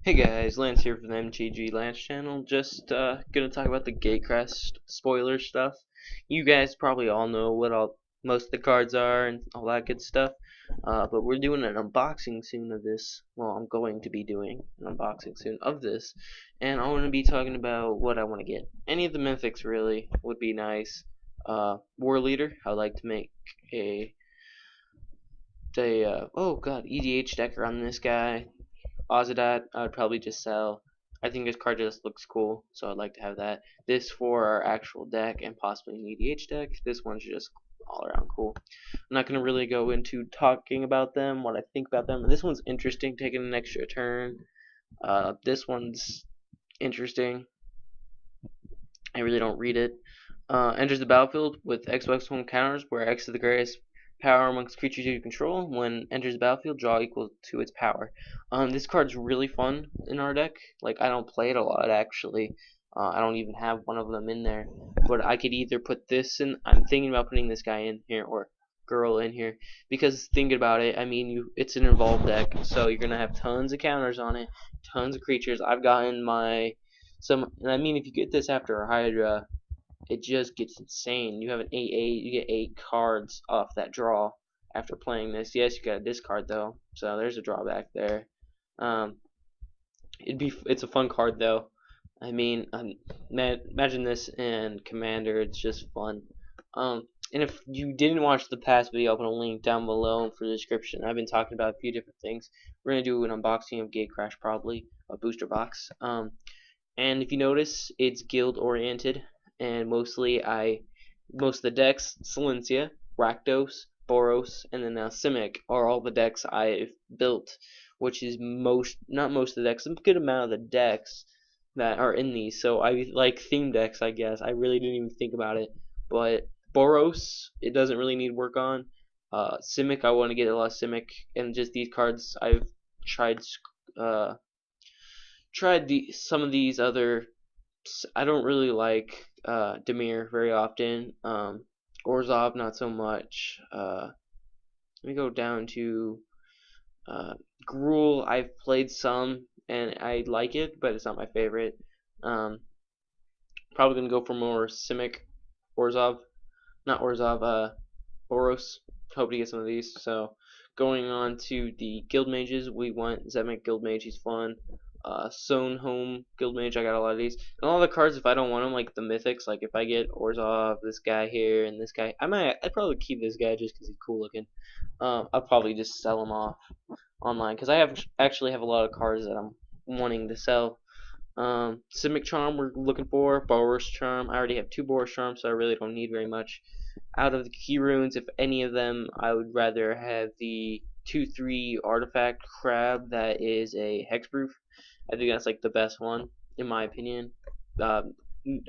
Hey guys, Lance here from the MTG Lance channel. Just gonna talk about the Gatecrest spoiler stuff. You guys probably all know what all most of the cards are and all that good stuff. But we're doing an unboxing soon of this. Well, I'm going to be doing an unboxing soon of this, and I want to be talking about what I want to get. Any of the mythics really would be nice. War Leader, I'd like to make a oh god, EDH deck on this guy. Ozadat, I would probably just sell. I think this card just looks cool, so I'd like to have that. This for our actual deck and possibly an EDH deck. This one's just all around cool. I'm not going to really go into talking about them, what I think about them. This one's interesting, taking an extra turn. This one's interesting. I really don't read it. Enters the battlefield with X/Y counters, where X is the greatest power amongst creatures you control. When enters the battlefield, draw equal to its power. This card's really fun in our deck. Like, I don't play it a lot, actually. I don't even have one of them in there. But I could either put this in. I'm thinking about putting this guy in here, or girl in here, because thinking about it, I mean, it's an involved deck, so you're gonna have tons of counters on it, tons of creatures. I've gotten my and I mean, if you get this after a Hydra, it just gets insane. You have an 8/8, you get 8 cards off that draw after playing this. Yes, you got a discard though, so there's a drawback there. Um, it's a fun card though. I mean, imagine this in Commander. It's just fun. And if you didn't watch the past video, I'll put a link down below for the description. I've been talking about a few different things. We're gonna do an unboxing of Gatecrash, probably a booster box. And if you notice, it's guild oriented, and most of the decks, Silencia, Rakdos, Boros, and then now Simic are all the decks I've built, which is not most of the decks, a good amount of the decks that are in these. So I like theme decks, I guess. I really didn't even think about it, but Boros, it doesn't really need work on. Simic, I want to get a lot of Simic, and just these cards I've tried uh, some of these other. I don't really like Demir very often. Orzhov not so much. Let me go down to Gruul. I've played some and I like it, but it's not my favorite. Um, Probably gonna go for more Simic, Orzhov, not Orzhov. Boros. Hope to get some of these. So going on to the guild mages, we want Zemek guild mage. He's fun. Home guild mage. I got a lot of these. And all the cards, if I don't want them, like the mythics, like if I get Orzhov, this guy here, and this guy, I'd probably keep this guy just because he's cool looking. I'll probably just sell him off online because I actually have a lot of cards that I'm wanting to sell. Simic Charm we're looking for. Boros Charm. I already have 2 Boros Charms, so I really don't need very much. Out of the key runes, if any of them, I would rather have the 2/3 artifact crab that is a hexproof. I think that's like the best one in my opinion. Uh,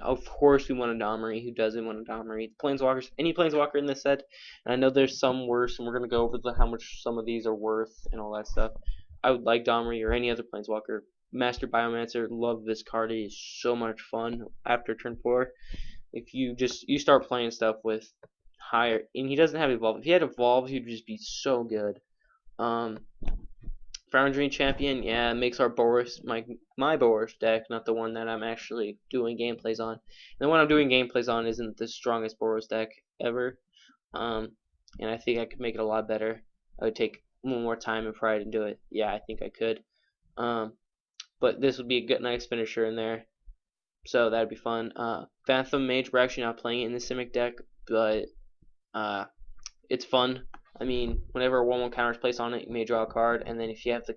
of course, we want a Domri. Who doesn't want a Domri? Planeswalkers, any Planeswalker in this set. And I know there's some worse, and we're gonna go over how much some of these are worth and all that stuff. I would like Domri or any other Planeswalker. Master Biomancer, love this card. It is so much fun after turn 4. If you start playing stuff with higher, and he doesn't have evolve. If he had evolve, he'd just be so good. Foundry Champion, yeah, it makes our Boros my Boros deck, not the one that I'm actually doing gameplays on. And the one I'm doing gameplays on isn't the strongest Boros deck ever. And I think I could make it a lot better. I would take more time and pride and do it. Yeah, I think I could. But this would be a good nice finisher in there. So that'd be fun. Phantom Mage, we're actually not playing it in the Simic deck, but it's fun. I mean, whenever a 1/1 counter is placed on it, you may draw a card, and then if you have the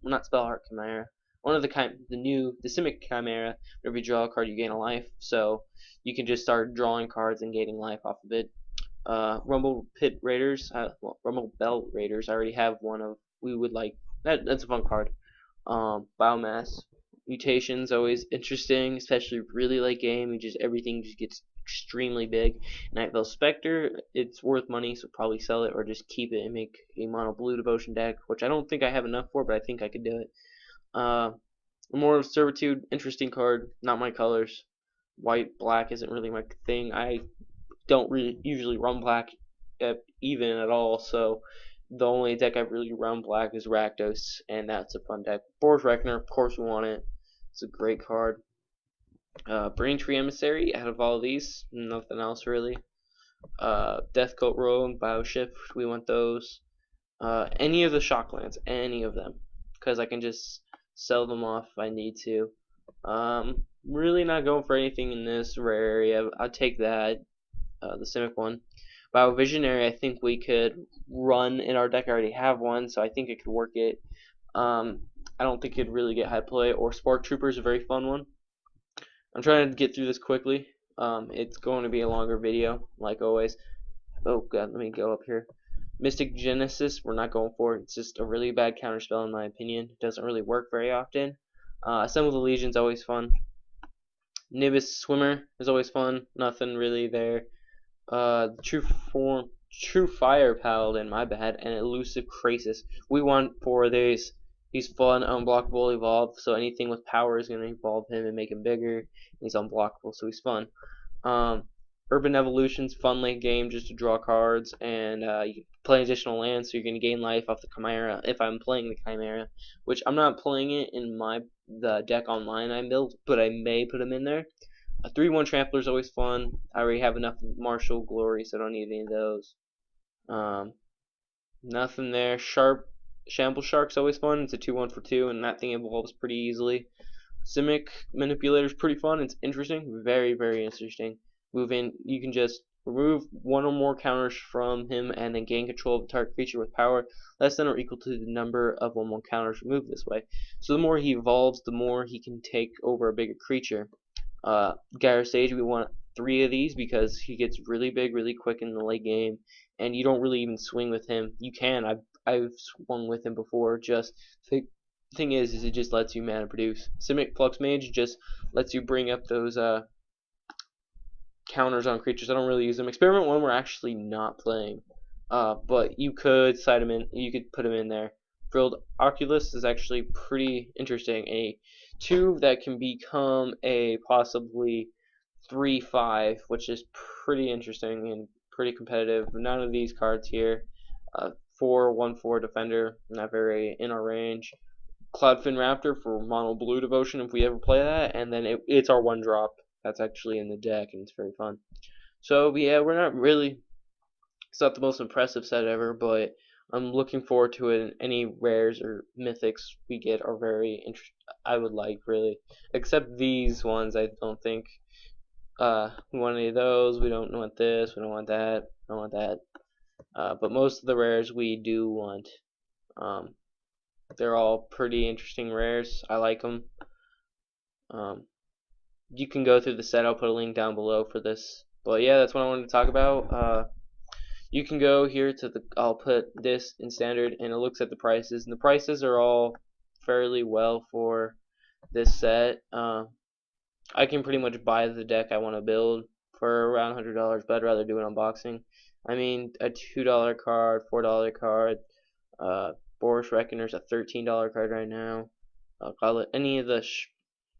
not Spell Heart Chimera, one of the Simic Chimera, whenever you draw a card, you gain a life. So you can just start drawing cards and gaining life off of it. Rumble Pit Raiders, Rumble Belt Raiders. I already have one of. We would like that. That's a fun card. Biomass Mutations always interesting, especially really late game. Everything just gets extremely big. Nightveil Spectre, it's worth money, so probably sell it or just keep it and make a mono blue devotion deck, which I don't think I have enough for, but I think I could do it. More of Servitude, interesting card, not my colors. White, black isn't really my thing. I don't really usually run black even at all, so the only deck I really run black is Rakdos, and that's a fun deck. Boros Reckoner, of course we want it. It's a great card. Braintree Emissary, out of all of these, nothing else really. Death Cult Rogue, Bioshift, we want those. Any of the Shocklands, any of them, because I can just sell them off if I need to. Really not going for anything in this rare area. I'll take that, the Simic one. Biovisionary, I think we could run in our deck. I already have one, so I think it could work it. I don't think it'd really get high play. Or Spark Trooper is a very fun one. I'm trying to get through this quickly. It's going to be a longer video, like always. Oh god, let me go up here. Mystic Genesis, we're not going for it. It's just a really bad counterspell in my opinion. It doesn't really work very often. Assemble the Legion's always fun. Nibis Swimmer is always fun. Nothing really there. True Fire Paladin, my bad, and Elusive Krasis. We want 4 of these. He's fun, unblockable, evolve, so anything with power is going to evolve him and make him bigger. He's unblockable, so he's fun. Urban Evolution's fun late game just to draw cards, and you can play additional lands, so you're going to gain life off the Chimera if I'm playing the Chimera, which I'm not playing it in the deck online I built, but I may put him in there. A 3/1 Trampler is always fun. I already have enough Martial Glory, so I don't need any of those. Nothing there. Shamble Shark's always fun. It's a 2/1 for 2, and that thing evolves pretty easily. Simic Manipulator's pretty fun. It's interesting. Very, very interesting. Move in. You can just remove 1 or more counters from him and then gain control of the target creature with power less than or equal to the number of 1/1 counters removed this way. So the more he evolves, the more he can take over a bigger creature. Gyro Sage, we want 3 of these because he gets really big really quick in the late game, and you don't really even swing with him. You can. I've swung with him before. Just the thing is it just lets you mana produce. Simic Flux Mage just lets you bring up those counters on creatures. I don't really use them. Experiment 1 we're actually not playing, but you could side him in. You could put him in there. Frilled Oculus is actually pretty interesting. A 2 that can become a possibly 3/5, which is pretty interesting and pretty competitive. None of these cards here. 4/1/4 Defender, not very in our range. Cloudfin Raptor for mono blue devotion if we ever play that, and then it's our 1-drop. That's actually in the deck, and it's very fun. So yeah, we're not really. It's not the most impressive set ever, but I'm looking forward to it. And any rares or mythics we get are very I would like really, except these ones. I don't think we want any of those. We don't want this. We don't want that. We don't want that. But most of the rares we do want. They're all pretty interesting rares. I like them. You can go through the set. I'll put a link down below for this. But yeah, that's what I wanted to talk about. You can go here to I'll put this in standard, and it looks at the prices, and the prices are all fairly well for this set. I can pretty much buy the deck I want to build for around $100, but I'd rather do an unboxing. I mean, a $2 card, $4 card, Boros Reckoner's a $13 card right now. I'll call it any of the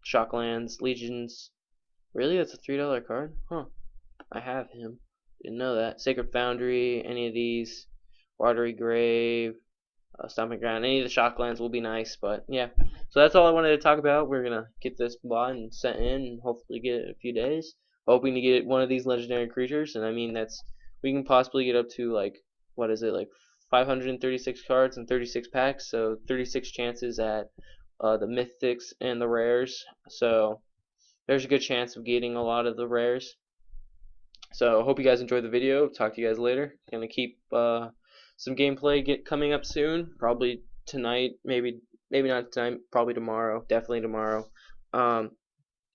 Shocklands, Legions. Really, that's a $3 card? Huh. I have him. Didn't know that. Sacred Foundry, any of these. Watery Grave, Stomping Ground, any of the Shocklands will be nice, but yeah. So that's all I wanted to talk about. We're gonna get this bought and sent in and hopefully get it in a few days. Hoping to get one of these legendary creatures, and I mean we can possibly get up to like 536 cards and 36 packs, so 36 chances at the mythics and the rares. So there's a good chance of getting a lot of the rares. So hope you guys enjoyed the video. Talk to you guys later. Gonna keep some gameplay coming up soon. Probably tonight, maybe not tonight. Probably tomorrow. Definitely tomorrow.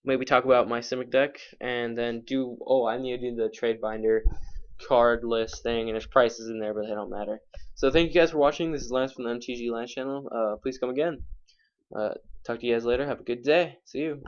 Maybe talk about my Simic deck, and then I need to do the trade binder card list thing, and there's prices in there, but they don't matter. So thank you guys for watching. This is Lance from the MTG Lance channel. Please come again. Talk to you guys later. Have a good day. See you.